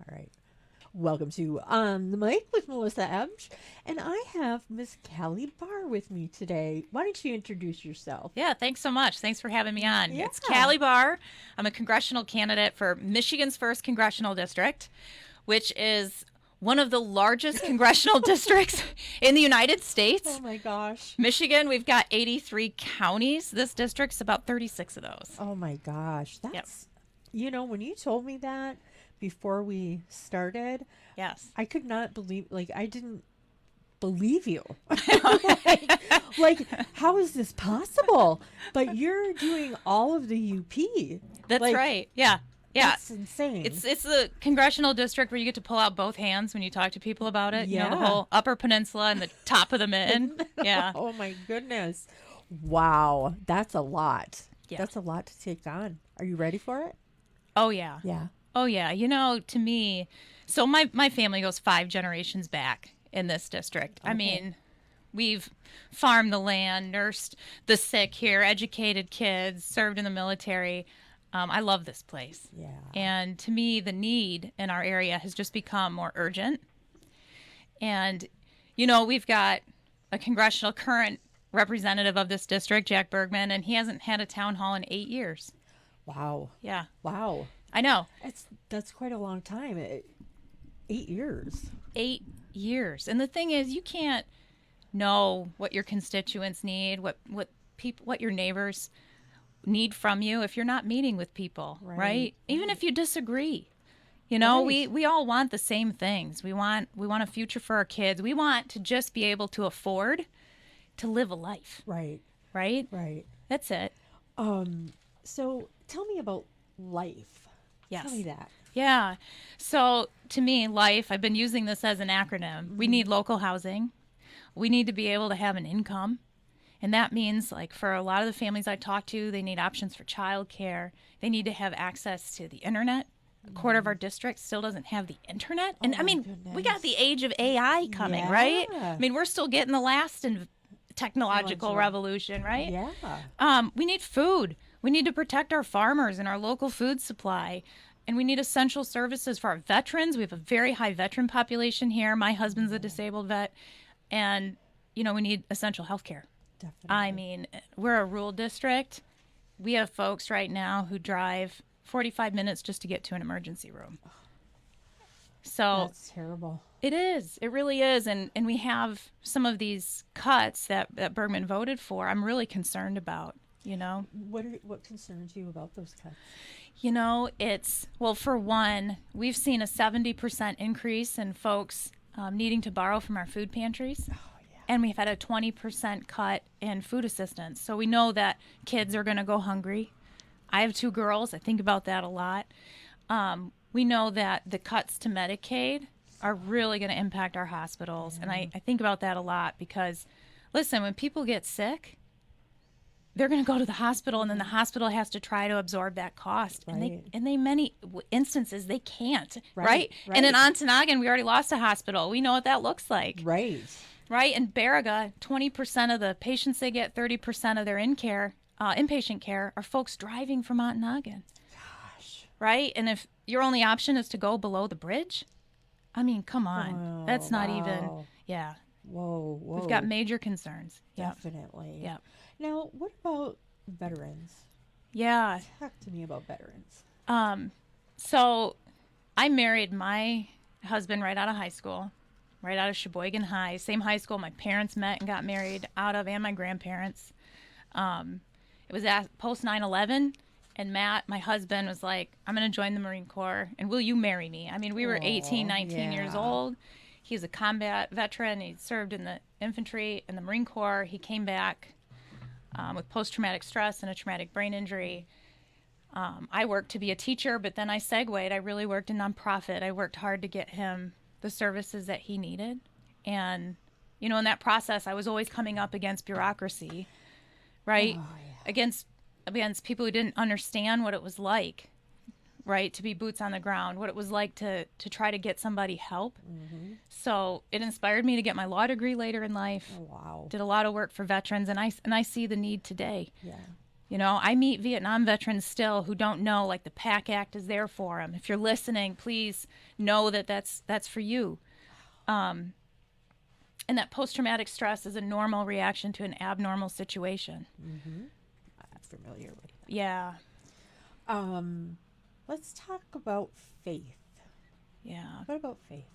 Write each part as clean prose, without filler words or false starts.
All right. Welcome to On the Mic with Melissa Ebsch. And I have Miss Callie Barr with me today. Why don't you introduce yourself? Yeah, thanks so much. Thanks for having me on. Yeah. It's Callie BARR. I'm a congressional candidate for Michigan's 1st Congressional District, which is one of the largest congressional districts in the United States. Oh my gosh. Michigan, we've got 83 counties. This district's about 36 of those. Oh my gosh. Yep. When you told me that before we started, Yes. I could not believe, I didn't believe you. like, how is this possible? But you're doing all of the UP. That's right. Yeah. Yeah. That's insane. It's the congressional district where you get to pull out both hands when you talk to people about it. Yeah. You know, the whole upper peninsula and the top of the mitten. Yeah. Oh my goodness. Wow. That's a lot. Yeah. That's a lot to take on. Are you ready for it? Oh, yeah. Yeah. Oh, yeah. You know, to me, so my family goes 5 generations back in this district. Okay. I mean, we've farmed the land, nursed the sick here, educated kids, served in the military. I love this place. Yeah. And to me, the need in our area has just become more urgent. And, you know, we've got a congressional current representative of this district, Jack Bergman, and he hasn't had a town hall in 8 years. Wow. Yeah, Wow. I know. That's quite a long time. 8 years. 8 years. And the thing is, you can't know what your constituents need, what your neighbors need from you if you're not meeting with people, right? Even if you disagree. You know, Right. we all want the same things. We want a future for our kids. We want to just be able to afford to live a life, Right. right? Right. That's it. So tell me about life. Yes. Tell me that. Yeah. So to me, life, I've been using this as an acronym. We need local housing. We need to be able to have an income. And that means, like, for a lot of the families I talk to, they need options for childcare. They need to have access to the internet. A quarter of our district still doesn't have the internet. And I my mean, we got goodness. the age of AI coming, right? Yeah. I mean, we're still getting the last in technological Technological. revolution, right? Yeah. We need food. We need to protect our farmers and our local food supply. And we need essential services for our veterans. We have a very high veteran population here. My husband's a disabled vet. And, you know, we need essential health care. Definitely. I mean, we're a rural district. We have folks right now who drive 45 minutes just to get to an emergency room. So That's terrible. it is. It really is. And we have some of these cuts that Bergman voted for. I'm really concerned about, you know. What concerns you about those cuts? You know, well, for one, we've seen a 70% increase in folks needing to borrow from our food pantries. Oh yeah. And we've had a 20% cut in food assistance. So we know that kids are going to go hungry. I have 2 girls. I think about that a lot. We know that the cuts to Medicaid are really going to impact our hospitals. And I think about that a lot because, listen, when people get sick, they're going to go to the hospital, and then the hospital has to try to absorb that cost. Right. And they many instances, they can't, Right, right? And in right. Ontonagon, we already lost a hospital. We know what that looks like. Right. Right, in Baraga, 20% of the patients they get, 30% of their inpatient care are folks driving from Ontonagon. Gosh. Right, and if your only option is to go below the bridge, I mean, come on, Oh, that's not even. wow. Yeah, Whoa. we've got major concerns. Yep. Definitely. Yep. Now, what about veterans? Yeah. Talk to me about veterans. So, I married my husband right out of high school, right out of Sheboygan High, same high school my parents met and got married out of, and my grandparents. It was post 9/11, and Matt, my husband, was like, I'm going to join the Marine Corps, and will you marry me? I mean, we were 18, 19 years yeah. old. He's a combat veteran. He served in the infantry in the Marine Corps. He came back with post-traumatic stress and a traumatic brain injury. I worked to be a teacher, but then I segued. I really worked in nonprofit. I worked hard to get him the services that he needed. And, you know, in that process, I was always coming up against bureaucracy, right? Oh, yeah. Against people who didn't understand what it was like, right, to be boots on the ground, what it was like to try to get somebody help. Mm-hmm. So it inspired me to get my law degree later in life. Oh, wow. Did a lot of work for veterans, and I see the need today. Yeah. You know, I meet Vietnam veterans still who don't know, like, the PAC Act is there for them. If you're listening, please know that that's for you. And that post-traumatic stress is a normal reaction to an abnormal situation. Mm-hmm. I'm familiar with that. Yeah. Let's talk about faith. Yeah. What about faith?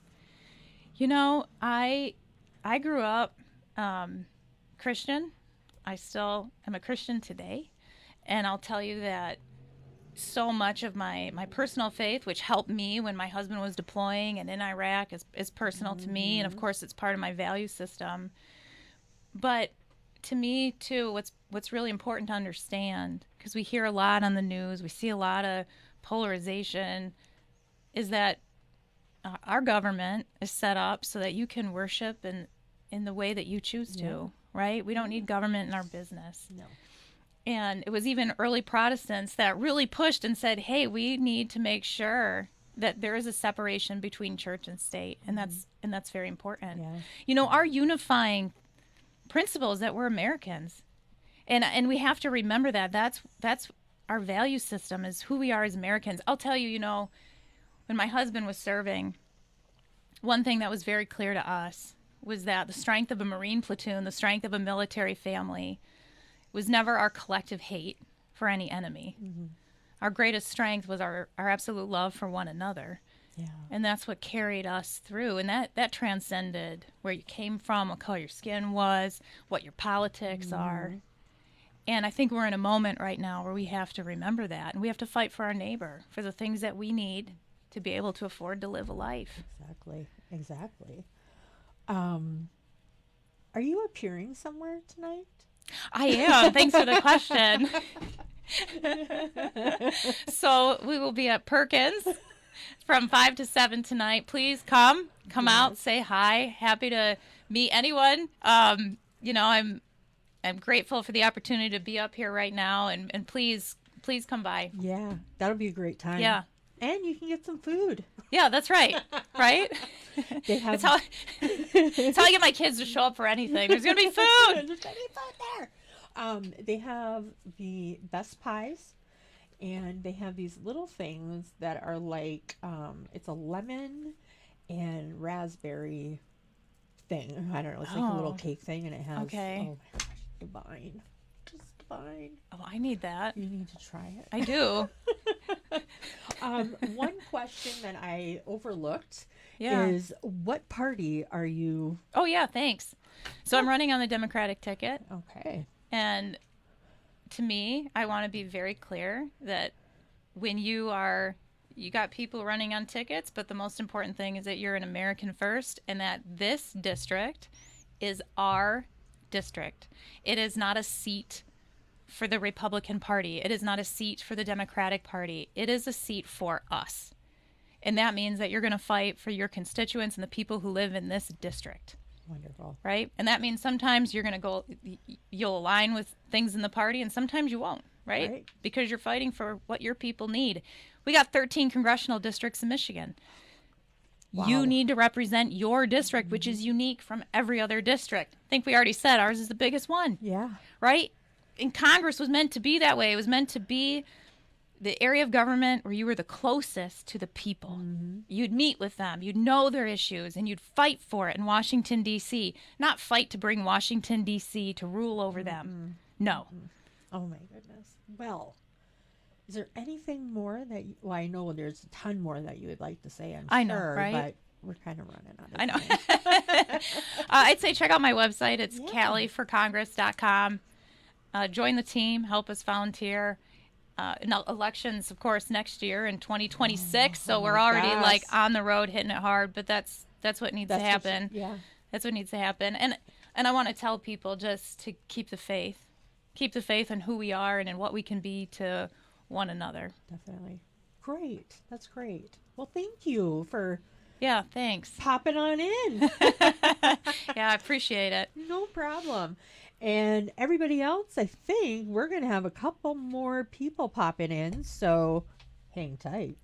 You know, I grew up Christian. I still am a Christian today. And I'll tell you that so much of my personal faith, which helped me when my husband was deploying and in Iraq, is personal to me. And of course, it's part of my value system. But to me, too, what's really important to understand, because we hear a lot on the news, we see a lot of polarization, is that our government is set up so that you can worship in the way that you choose to, right? We don't need government in our business. No. And it was even early Protestants that really pushed and said, hey, we need to make sure that there is a separation between church and state. And that's very important. Yeah. You know, our unifying principle is that we're Americans. And we have to remember that. That's our value system, is who we are as Americans. I'll tell you, you know, when my husband was serving, one thing that was very clear to us was that the strength of a Marine platoon, the strength of a military family, was never our collective hate for any enemy. Mm-hmm. Our greatest strength was our absolute love for one another. Yeah. And that's what carried us through. And that transcended where you came from, what color your skin was, what your politics are. And I think we're in a moment right now where we have to remember that. And we have to fight for our neighbor, for the things that we need to be able to afford to live a life. Exactly. Are you appearing somewhere tonight? I am. Thanks for the question. So we will be at Perkins from 5 to 7 tonight. Please come out, say hi. Happy to meet anyone. You know, I'm grateful for the opportunity to be up here right now, and please come by. Yeah, that'll be a great time. Yeah. And you can get some food. Yeah, that's right. Right? They have. It's how I get my kids to show up for anything. There's going to be food. There's going to be food there. They have the best pies, and they have these little things that are like, it's a lemon and raspberry thing. I don't know. It's like a little cake thing, and it has, okay. Oh my gosh, divine. Just divine. Oh, I need that. You need to try it. I do. One question that I overlooked Yeah. is, what party are you? Oh, yeah, thanks. So I'm running on the Democratic ticket. Okay. And to me, I want to be very clear that when you got people running on tickets, but the most important thing is that you're an American first, and that this district is our district. It is not a seat for the Republican Party. It is not a seat for the Democratic Party. It is a seat for us. And that means that you're going to fight for your constituents and the people who live in this district. Wonderful. Right? And that means sometimes you'll align with things in the party, and sometimes you won't, right? Because you're fighting for what your people need. We got 13 congressional districts in Michigan. Wow. You need to represent your district, which is unique from every other district. I think we already said ours is the biggest one. Yeah. Right? And Congress was meant to be that way. It was meant to be the area of government where you were the closest to the people. Mm-hmm. You'd meet with them, you'd know their issues, and you'd fight for it in Washington, D.C. Not fight to bring Washington, D.C. to rule over them. No. Oh, my goodness. Well, is there anything more that well, I know there's a ton more that you would like to say, I sure, know, right? But we're kind of running out of I know. time. I'd say check out my website. It's CALLIEforcongress.com. Join the team, help us volunteer. Elections, of course, next year in 2026. So we're already like on the road hitting it hard. But that's what needs to happen. That's what needs to happen. And I want to tell people just to keep the faith in who we are and in what we can be to one another. Definitely. Great. That's great. Well, thank you for thanks popping on in. Yeah, I appreciate it. No problem. And everybody else, I think we're going to have a couple more people popping in, so hang tight.